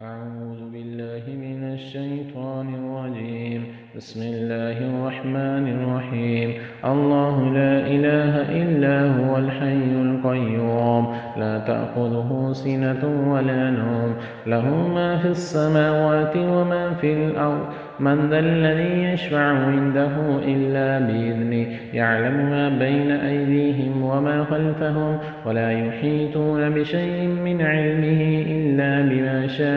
أعوذ بالله من الشيطان الرجيم. بسم الله الرحمن الرحيم. الله لا إله إلا هو الحي القيوم لا تأخذه سنة ولا نوم له ما في السماوات وما في الأرض من ذا الذي يشفع عنده إلا بإذنه يعلم ما بين أيديهم وما خلفهم ولا يحيطون بشيء من علمه إلا بما شاء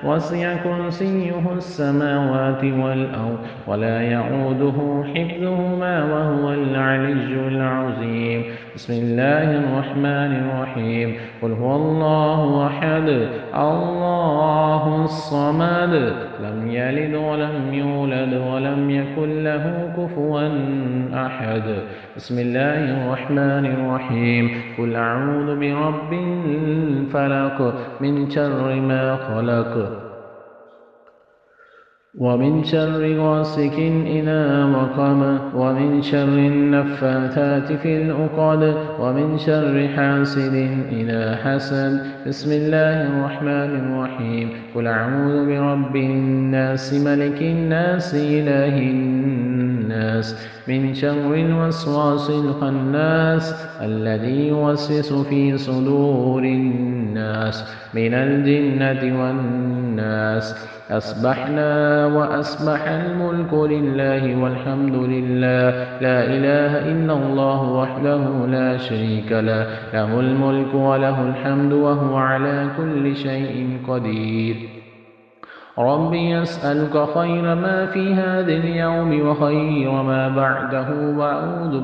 وسع كرسيه السماوات والأرض ولا يعوده حفظهما وهو العلي العظيم. بسم الله الرحمن الرحيم. قل هو الله أحد الله الصمد لم يلد ولم يولد ولم يكن له كفوا أحد. بسم الله الرحمن الرحيم. قل أعوذ برب الفلق من شر ما خلق ومن شر غاسق إذا وقب ومن شر النفاثات في العقد ومن شر حاسد إذا حسد. بسم الله الرحمن الرحيم. قل أعوذ برب الناس ملك الناس إله الناس من شر الوسواس الخناس الذي يوسوس في صدور الناس من الجنة والناس. أصبحنا وأصبح الملك لله والحمد لله لا إله إلا الله وحده لا شريك له له الملك وله الحمد وهو على كل شيء قدير. ربي أسألك خير ما في هذا اليوم وخير ما بعده وأعوذ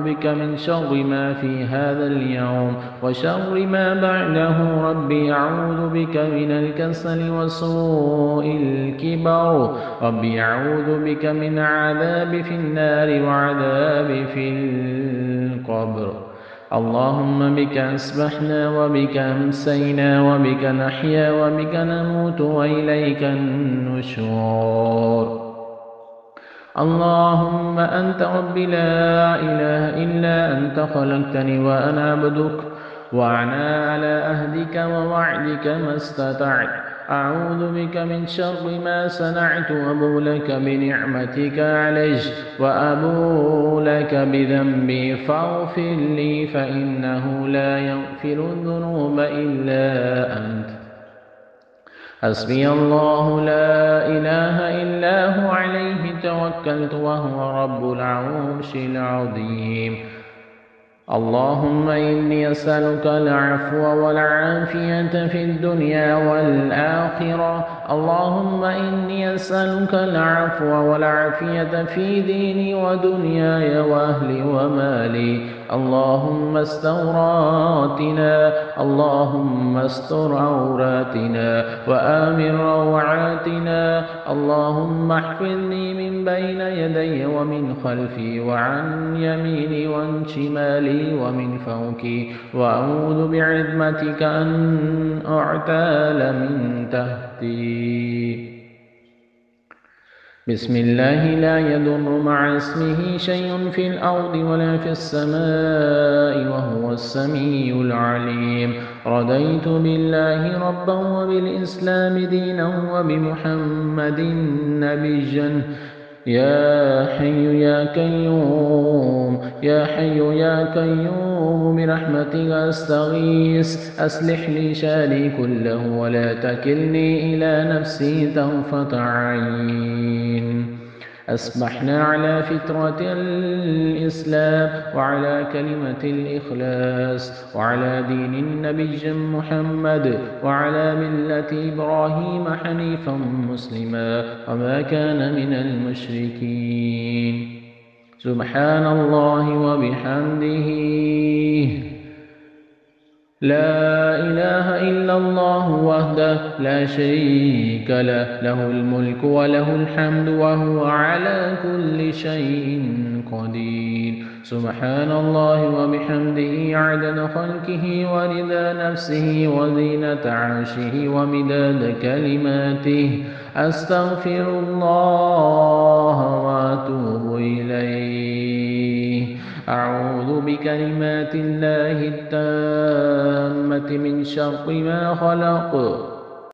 بك من شر ما في هذا اليوم وشر ما بعده. ربي أعوذ بك من الكسل وسوء الكبر. ربي أعوذ بك من عذاب في النار وعذاب في القبر. اللهم بك أصبحنا وبك أمسينا وبك نحيا وبك نموت وإليك النشور. اللهم أنت ربي لا إله إلا أنت خلقتني وأنا عبدك وأنا على عهدك ووعدك ما استطعت. أعوذ بك من شر ما صنعت وأبو لك بنعمتك علي وأبو لك بذنبي فاغفر لي فإنه لا يغفر الذنوب إلا أنت. حسبي الله لا إله إلا هو عليه توكلت وهو رب العرش العظيم. اللهم إني أسألك العفو والعافية في الدنيا والآخرة. اللهم إني أسألك العفو والعافية في ديني ودنياي وأهلي ومالي. اللهم اللهم استر عوراتنا وآمن روعاتنا. اللهم احفظني من بين يدي ومن خلفي وعن يميني وعن شمالي ومن فوقي وأعوذ بعظمتك أن أعتال من تحتي. بسم الله لا يضر مع اسمه شيء في الأرض ولا في السماء وهو السميع العليم. رضيت بالله ربا وبالإسلام دينا وبمحمد نبيا. يا حي يا قيوم يا حي يا قيوم برحمتك أستغيث أصلح لي شأني كله ولا تكلني إلى نفسي طرفة عين. أصبحنا على فطرة الإسلام وعلى كلمة الإخلاص وعلى دين النبي محمد وعلى ملة إبراهيم حنيفا مسلما وما كان من المشركين. سبحان الله وبحمده لا إله إلا الله وحده لا شريك له له الملك وله الحمد وهو على كل شيء قدير. سبحان الله وبحمده عدد خلقه ورضا نفسه وزينة عرشه ومداد كلماته. أستغفر الله وأتوب إليه. أعوذ بكلمات الله التامة من شر ما خلق.